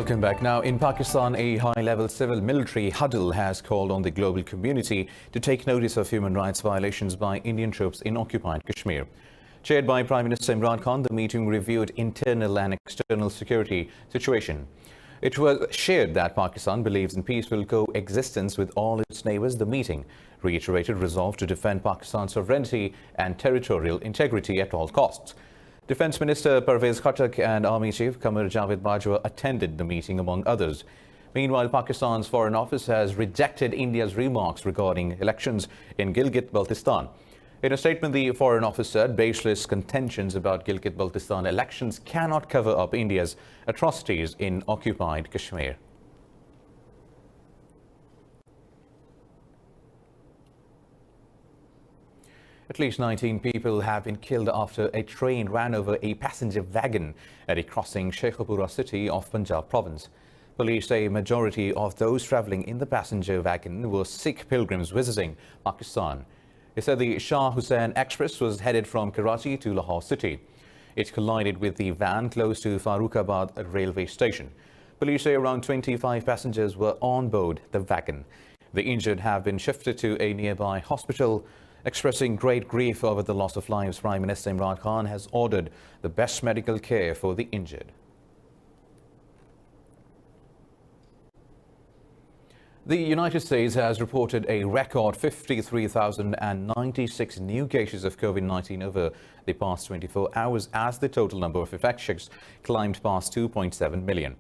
Welcome back. Now, in Pakistan, a high-level civil-military huddle has called on the global community to take notice of human rights violations by Indian troops in occupied Kashmir. Chaired by Prime Minister Imran Khan, the meeting reviewed internal and external security situation. It was shared that Pakistan believes in peaceful coexistence with all its neighbors. The meeting reiterated resolve to defend Pakistan's sovereignty and territorial integrity at all costs. Defence Minister Pervez Khattak and Army Chief Qamar Javed Bajwa attended the meeting, among others. Meanwhile, Pakistan's Foreign Office has rejected India's remarks regarding elections in Gilgit-Baltistan. In a statement, the Foreign Office said baseless contentions about Gilgit-Baltistan elections cannot cover up India's atrocities in occupied Kashmir. At least 19 people have been killed after a train ran over a passenger wagon at a crossing Sheikhupura city of Punjab province. Police say a majority of those travelling in the passenger wagon were Sikh pilgrims visiting Pakistan. They said the Shah Hussain Express was headed from Karachi to Lahore city. It collided with the van close to Farrukhabad railway station. Police say around 25 passengers were on board the wagon. The injured have been shifted to a nearby hospital. Expressing great grief over the loss of lives, Prime Minister Imran Khan has ordered the best medical care for the injured. The United States has reported a record 53,096 new cases of COVID-19 over the past 24 hours as the total number of infections climbed past 2.7 million.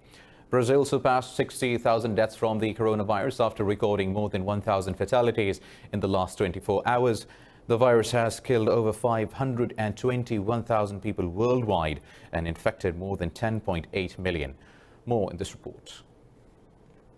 Brazil surpassed 60,000 deaths from the coronavirus after recording more than 1,000 fatalities in the last 24 hours. The virus has killed over 521,000 people worldwide and infected more than 10.8 million. More in this report.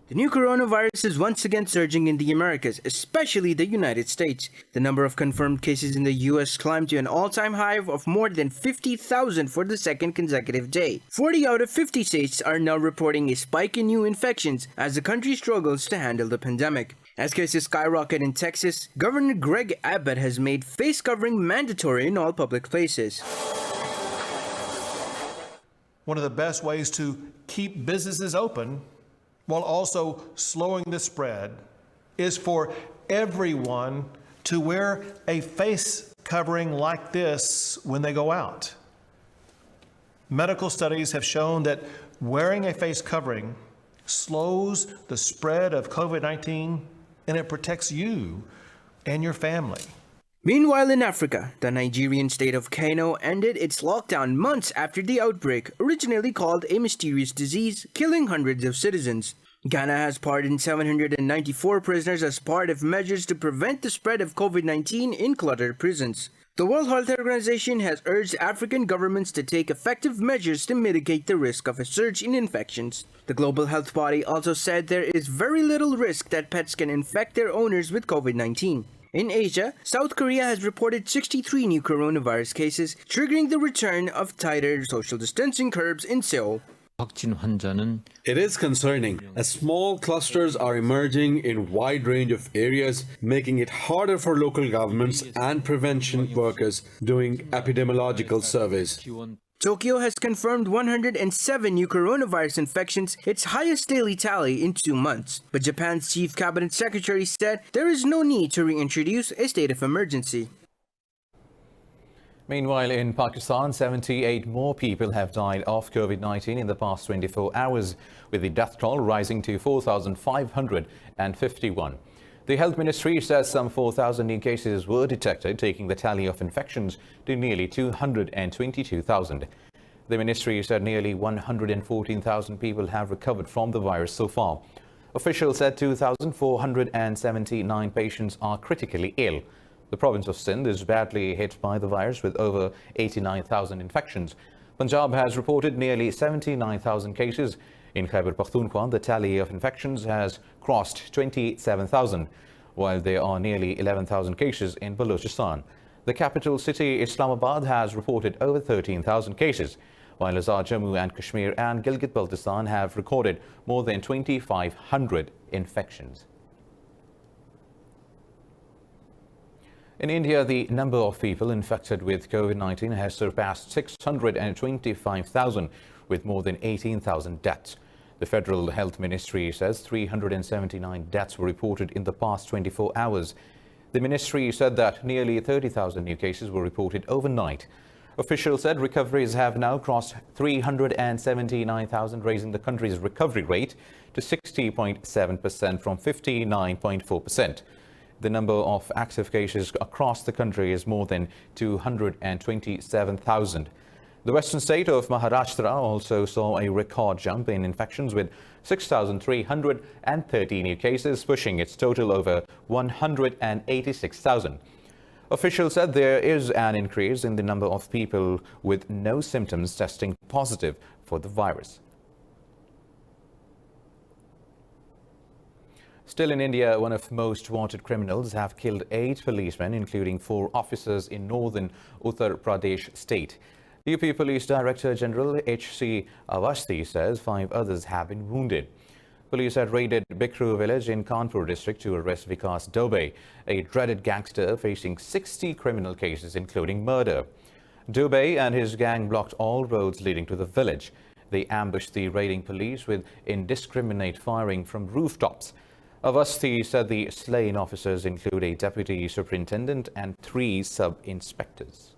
The new coronavirus is once again surging in the Americas, especially the United States. The number of confirmed cases in the U.S. climbed to an all-time high of more than 50,000 for the second consecutive day. 40 out of 50 states are now reporting a spike in new infections as the country struggles to handle the pandemic. As cases skyrocket in Texas, Governor Greg Abbott has made face covering mandatory in all public places. One of the best ways to keep businesses open while also slowing the spread is for everyone to wear a face covering like this when they go out. Medical studies have shown that wearing a face covering slows the spread of COVID-19 and it protects you and your family. Meanwhile, in Africa, the Nigerian state of Kano ended its lockdown months after the outbreak, originally called a mysterious disease, killing hundreds of citizens. Ghana has pardoned 794 prisoners as part of measures to prevent the spread of COVID-19 in cluttered prisons. The World Health Organization has urged African governments to take effective measures to mitigate the risk of a surge in infections. The Global Health Body also said there is very little risk that pets can infect their owners with COVID-19. In Asia, South Korea has reported 63 new coronavirus cases, triggering the return of tighter social distancing curbs in Seoul. It is concerning as small clusters are emerging in a wide range of areas, making it harder for local governments and prevention workers doing epidemiological surveys. Tokyo has confirmed 107 new coronavirus infections, its highest daily tally in 2 months. But Japan's chief cabinet secretary said there is no need to reintroduce a state of emergency. Meanwhile, in Pakistan, 78 more people have died of COVID-19 in the past 24 hours, with the death toll rising to 4,551. The Health Ministry says some 4,000 new cases were detected, taking the tally of infections to nearly 222,000. The ministry said nearly 114,000 people have recovered from the virus so far. Officials said 2,479 patients are critically ill. The province of Sindh is badly hit by the virus with over 89,000 infections. Punjab has reported nearly 79,000 cases. In Khyber Pakhtunkhwa, the tally of infections has crossed 27,000, while there are nearly 11,000 cases in Balochistan. The capital city, Islamabad, has reported over 13,000 cases, while Azad Jammu and Kashmir and Gilgit-Baltistan have recorded more than 2,500 infections. In India, the number of people infected with COVID-19 has surpassed 625,000, with more than 18,000 deaths. The Federal Health Ministry says 379 deaths were reported in the past 24 hours. The ministry said that nearly 30,000 new cases were reported overnight. Officials said recoveries have now crossed 379,000, raising the country's recovery rate to 60.7% from 59.4%. The number of active cases across the country is more than 227,000. The western state of Maharashtra also saw a record jump in infections with 6,330 new cases, pushing its total over 186,000. Officials said there is an increase in the number of people with no symptoms testing positive for the virus. Still in India, one of most wanted criminals have killed 8 policemen, including 4 officers in northern Uttar Pradesh state. UP Police Director General H.C. Awasthi says 5 others have been wounded. Police had raided Bikru village in Kanpur district to arrest Vikas Dubey, a dreaded gangster facing 60 criminal cases including murder. Dubey and his gang blocked all roads leading to the village. They ambushed the raiding police with indiscriminate firing from rooftops. Awasthi said the slain officers include a deputy superintendent and 3 sub-inspectors.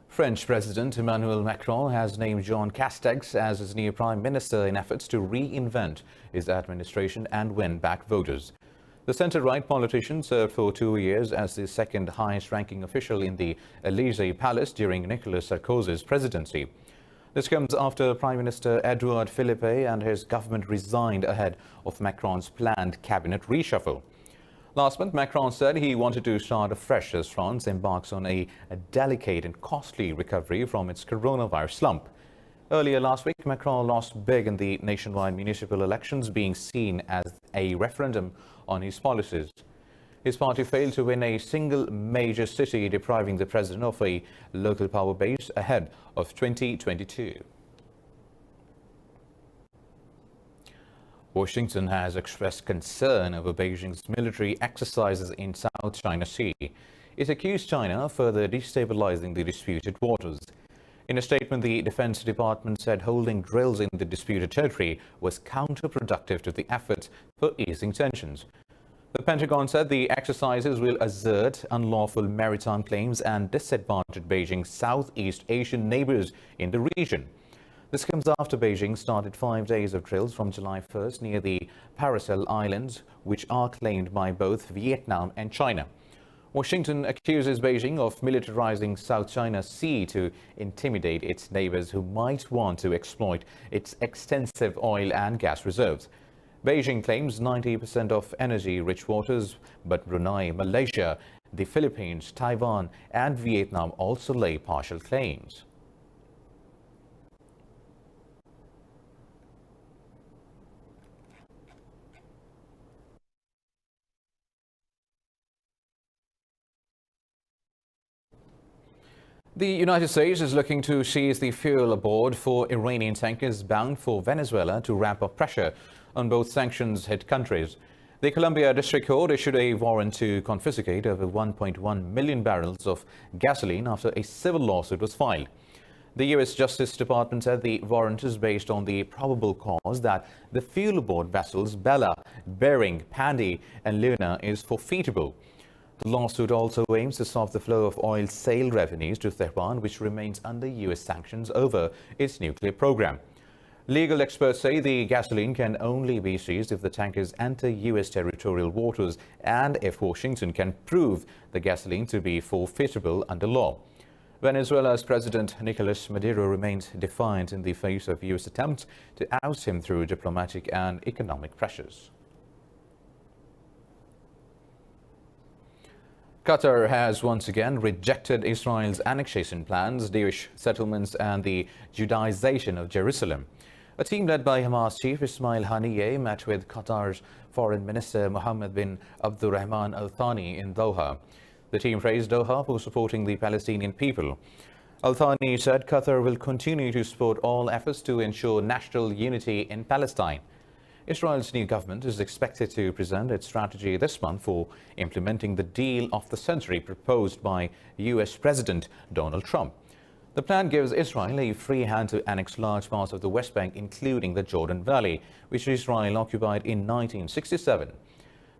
French President Emmanuel Macron has named Jean Castex as his new prime minister in efforts to reinvent his administration and win back voters. The centre-right politician served for 2 years as the second highest-ranking official in the Élysée Palace during Nicolas Sarkozy's presidency. This comes after Prime Minister Edouard Philippe and his government resigned ahead of Macron's planned cabinet reshuffle. Last month, Macron said he wanted to start afresh as France embarks on a delicate and costly recovery from its coronavirus slump. Earlier last week, Macron lost big in the nationwide municipal elections, being seen as a referendum on his policies. His party failed to win a single major city, depriving the president of a local power base ahead of 2022. Washington has expressed concern over Beijing's military exercises in South China Sea. It accused China of further destabilizing the disputed waters. In a statement, the Defense Department said holding drills in the disputed territory was counterproductive to the efforts for easing tensions. The Pentagon said the exercises will assert unlawful maritime claims and disadvantage Beijing's Southeast Asian neighbors in the region. This comes after Beijing started 5 days of drills from July 1st near the Paracel Islands, which are claimed by both Vietnam and China. Washington accuses Beijing of militarizing South China Sea to intimidate its neighbors who might want to exploit its extensive oil and gas reserves. Beijing claims 90% of energy-rich waters, but Brunei, Malaysia, the Philippines, Taiwan and Vietnam also lay partial claims. The United States is looking to seize the fuel aboard 4 Iranian tankers bound for Venezuela to ramp up pressure on both sanctions-hit countries. The Columbia District Court issued a warrant to confiscate over 1.1 million barrels of gasoline after a civil lawsuit was filed. The U.S. Justice Department said the warrant is based on the probable cause that the fuel aboard vessels Bella, Bering, Pandy and Luna is forfeitable. The lawsuit also aims to stop the flow of oil sale revenues to Tehran, which remains under U.S. sanctions over its nuclear program. Legal experts say the gasoline can only be seized if the tankers enter U.S. territorial waters and if Washington can prove the gasoline to be forfeitable under law. Venezuela's President Nicolas Maduro remains defiant in the face of U.S. attempts to oust him through diplomatic and economic pressures. Qatar has once again rejected Israel's annexation plans, Jewish settlements and the Judaization of Jerusalem. A team led by Hamas chief Ismail Haniyeh met with Qatar's Foreign Minister Mohammed bin Abdurrahman Al Thani in Doha. The team praised Doha for supporting the Palestinian people. Al Thani said Qatar will continue to support all efforts to ensure national unity in Palestine. Israel's new government is expected to present its strategy this month for implementing the deal of the century proposed by U.S. President Donald Trump. The plan gives Israel a free hand to annex large parts of the West Bank, including the Jordan Valley, which Israel occupied in 1967.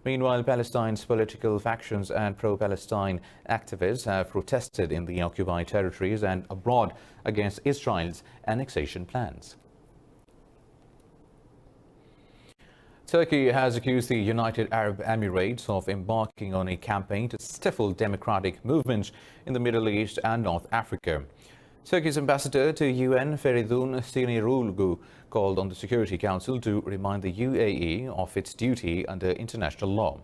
Meanwhile, Palestine's political factions and pro-Palestine activists have protested in the occupied territories and abroad against Israel's annexation plans. Turkey has accused the United Arab Emirates of embarking on a campaign to stifle democratic movements in the Middle East and North Africa. Turkey's ambassador to UN, Feridun Siniroglu, called on the Security Council to remind the UAE of its duty under international law.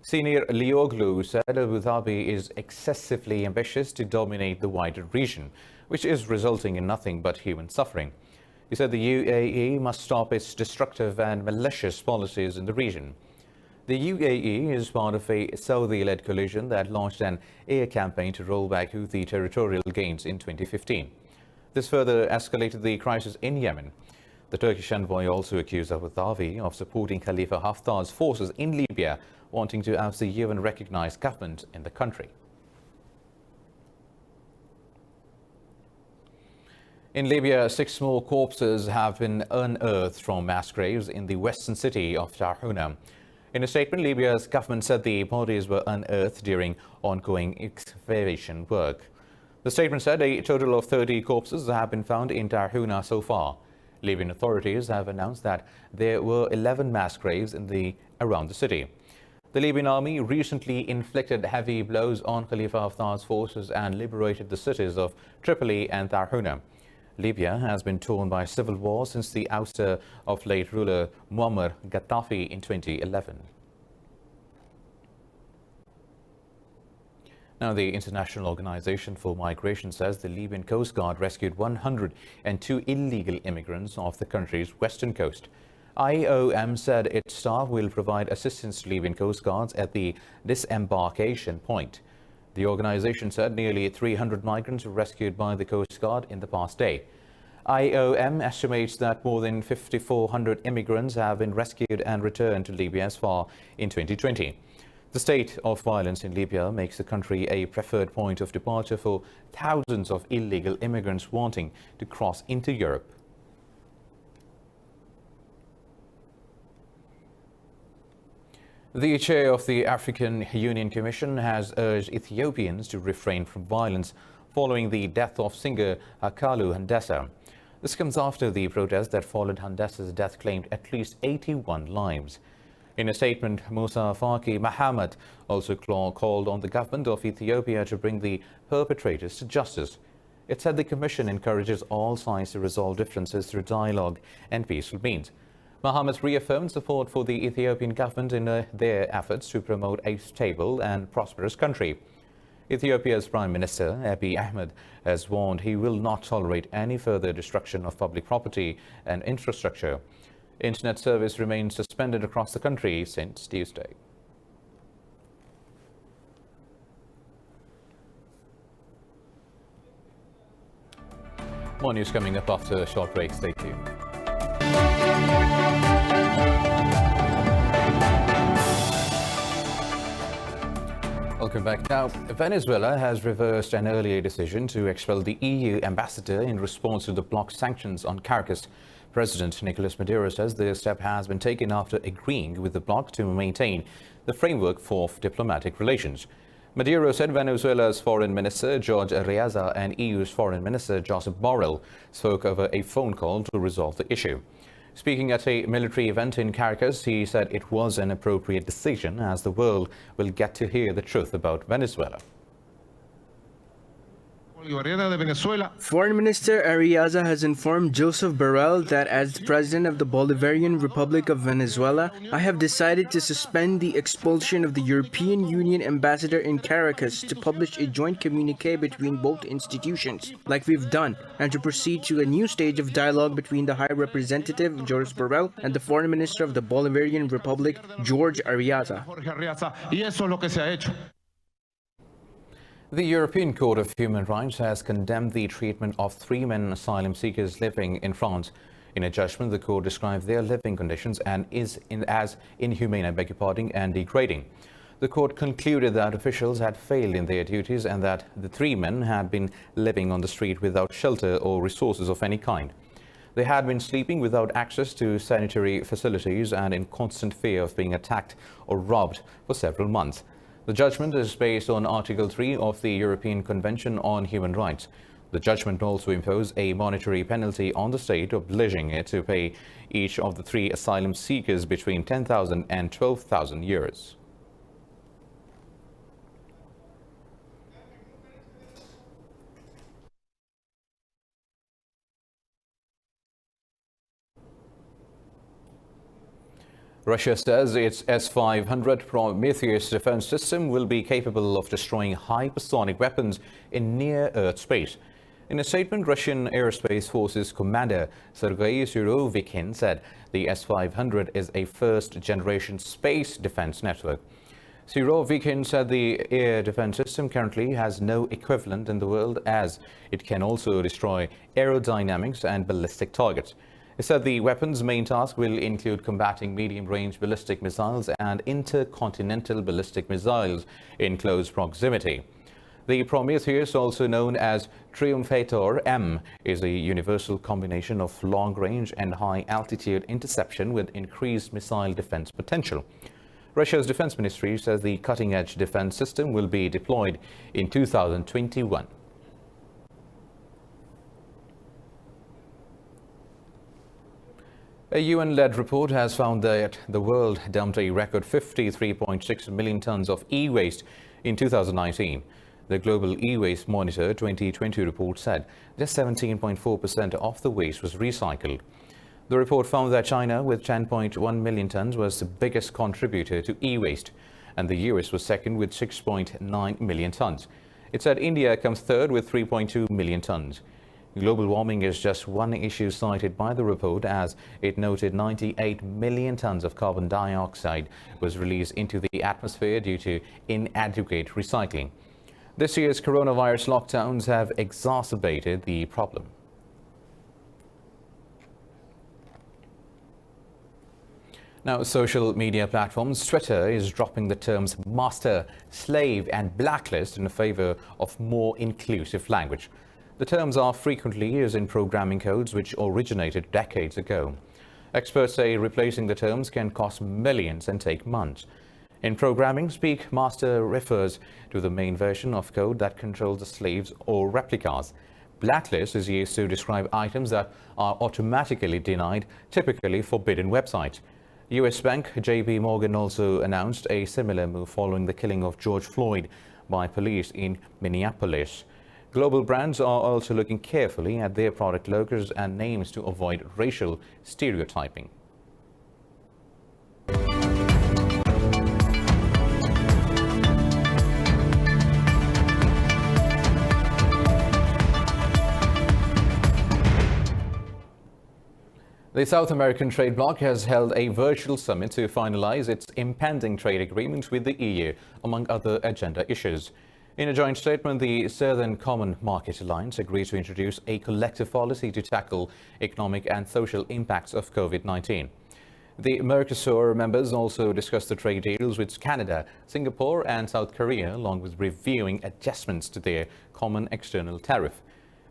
Siniroglu said Abu Dhabi is excessively ambitious to dominate the wider region, which is resulting in nothing but human suffering. He said the UAE must stop its destructive and malicious policies in the region. The UAE is part of a Saudi-led coalition that launched an air campaign to roll back Houthi territorial gains in 2015. This further escalated the crisis in Yemen. The Turkish envoy also accused Abu Dhabi of supporting Khalifa Haftar's forces in Libya, wanting to oust the UN-recognized government in the country. In Libya, 6 more corpses have been unearthed from mass graves in the western city of Tarhuna. In a statement, Libya's government said the bodies were unearthed during ongoing excavation work. The statement said a total of 30 corpses have been found in Tarhuna so far. Libyan authorities have announced that there were 11 mass graves around the city. The Libyan army recently inflicted heavy blows on Khalifa Haftar's forces and liberated the cities of Tripoli and Tarhuna. Libya has been torn by civil war since the ouster of late ruler Muammar Gaddafi in 2011. Now, the International Organization for Migration says the Libyan Coast Guard rescued 102 illegal immigrants off the country's western coast. IOM said its staff will provide assistance to Libyan Coast Guards at the disembarkation point. The organization said nearly 300 migrants were rescued by the Coast Guard in the past day. IOM estimates that more than 5,400 immigrants have been rescued and returned to Libya as far in 2020. The state of violence in Libya makes the country a preferred point of departure for thousands of illegal immigrants wanting to cross into Europe. The chair of the African Union Commission has urged Ethiopians to refrain from violence following the death of singer Hakalu Hundessa. This comes after the protest that followed Hundessa's death claimed at least 81 lives. In a statement, Musa Faki Mahamat also called on the government of Ethiopia to bring the perpetrators to justice. It said the Commission encourages all sides to resolve differences through dialogue and peaceful means. Mahamat reaffirmed support for the Ethiopian government in their efforts to promote a stable and prosperous country. Ethiopia's Prime Minister Abiy Ahmed has warned he will not tolerate any further destruction of public property and infrastructure. Internet service remains suspended across the country since Tuesday. More news coming up after a short break. Stay tuned. Welcome back. Now, Venezuela has reversed an earlier decision to expel the EU ambassador in response to the bloc's sanctions on Caracas. President Nicolas Maduro says the step has been taken after agreeing with the bloc to maintain the framework for diplomatic relations. Maduro said Venezuela's Foreign Minister George Arreaza and EU's Foreign Minister Josep Borrell spoke over a phone call to resolve the issue. Speaking at a military event in Caracas, he said it was an appropriate decision as the world will get to hear the truth about Venezuela. Foreign Minister Arreaza has informed Joseph Borrell that as President of the Bolivarian Republic of Venezuela, I have decided to suspend the expulsion of the European Union ambassador in Caracas to publish a joint communique between both institutions, like we've done, and to proceed to a new stage of dialogue between the High Representative, Joseph Borrell, and the Foreign Minister of the Bolivarian Republic, George Arreaza. The European Court of Human Rights has condemned the treatment of 3 men asylum seekers living in France. In a judgment, the court described their living conditions as inhumane, and degrading. The court concluded that officials had failed in their duties and that the three men had been living on the street without shelter or resources of any kind. They had been sleeping without access to sanitary facilities and in constant fear of being attacked or robbed for several months. The judgment is based on Article 3 of the European Convention on Human Rights. The judgment also imposed a monetary penalty on the state, obliging it to pay each of the three asylum seekers between 10,000 and 12,000 euros. Russia says its S-500 Prometheus defense system will be capable of destroying hypersonic weapons in near-Earth space. In a statement, Russian Aerospace Forces Commander Sergei Surovikin said the S-500 is a first-generation space defense network. Surovikin said the air defense system currently has no equivalent in the world, as it can also destroy aerodynamics and ballistic targets. He said the weapon's main task will include combating medium-range ballistic missiles and intercontinental ballistic missiles in close proximity. The Prometheus, also known as Triumphator M, is a universal combination of long-range and high-altitude interception with increased missile defense potential. Russia's defense ministry says the cutting-edge defense system will be deployed in 2021. A UN-led report has found that the world dumped a record 53.6 million tons of e-waste in 2019. The Global E-Waste Monitor 2020 report said just 17.4% of the waste was recycled. The report found that China, with 10.1 million tons, was the biggest contributor to e-waste, and the US was second with 6.9 million tons. It said India comes third with 3.2 million tons. Global warming is just one issue cited by the report, as it noted 98 million tons of carbon dioxide was released into the atmosphere due to inadequate recycling. This year's coronavirus lockdowns have exacerbated the problem. Now, social media platforms Twitter is dropping the terms master, slave and blacklist in favor of more inclusive language. The terms are frequently used in programming codes which originated decades ago. Experts say replacing the terms can cost millions and take months. In programming, Speak Master refers to the main version of code that controls the slaves or replicas. Blacklist is used to describe items that are automatically denied, typically forbidden websites. US Bank JP Morgan also announced a similar move following the killing of George Floyd by police in Minneapolis. Global brands are also looking carefully at their product logos and names to avoid racial stereotyping. The South American trade bloc has held a virtual summit to finalize its impending trade agreement with the EU, among other agenda issues. In a joint statement, the Southern Common Market Alliance agreed to introduce a collective policy to tackle economic and social impacts of COVID-19. The MERCOSUR members also discussed the trade deals with Canada, Singapore and South Korea, along with reviewing adjustments to their common external tariff.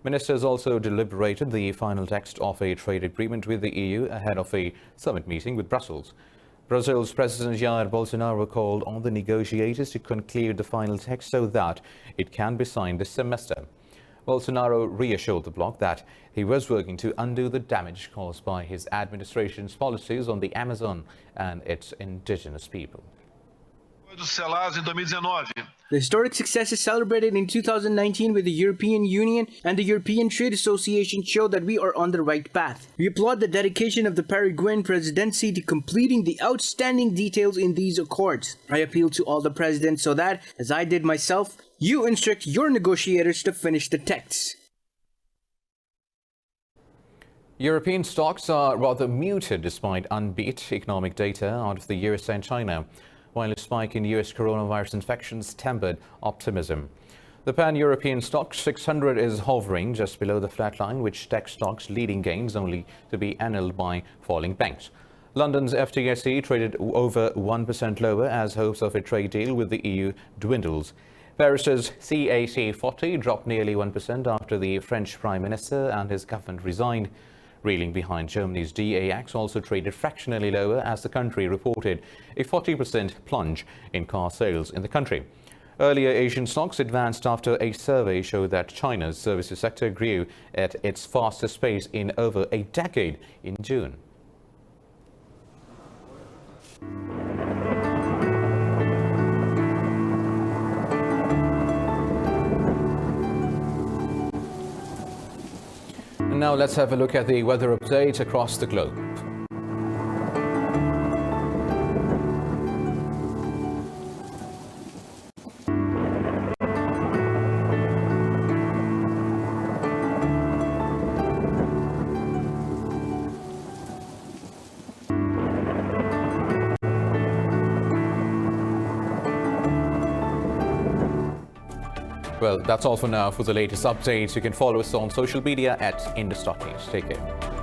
Ministers also deliberated the final text of a trade agreement with the EU ahead of a summit meeting with Brussels. Brazil's President Jair Bolsonaro called on the negotiators to conclude the final text so that it can be signed this semester. Bolsonaro reassured the bloc that he was working to undo the damage caused by his administration's policies on the Amazon and its indigenous people. The historic successes celebrated in 2019 with the European Union and the European Trade Association show that we are on the right path. We applaud the dedication of the Paraguayan presidency to completing the outstanding details in these accords. I appeal to all the presidents so that, as I did myself, you instruct your negotiators to finish the texts. European stocks are rather muted despite unbeat economic data out of the US and China, while a spike in US coronavirus infections tempered optimism. The pan-European stock 600 is hovering just below the flat line, which tech stocks leading gains only to be annulled by falling banks. London's FTSE traded over 1% lower as hopes of a trade deal with the EU dwindles. Paris's CAC 40 dropped nearly 1% after the French Prime Minister and his government resigned. Reeling behind Germany's DAX also traded fractionally lower as the country reported a 40% plunge in car sales in the country. Earlier, Asian stocks advanced after a survey showed that China's services sector grew at its fastest pace in over a decade in June. And now let's have a look at the weather update across the globe. Well, that's all for now. For the latest updates, you can follow us on social media at Indus.news. Take care.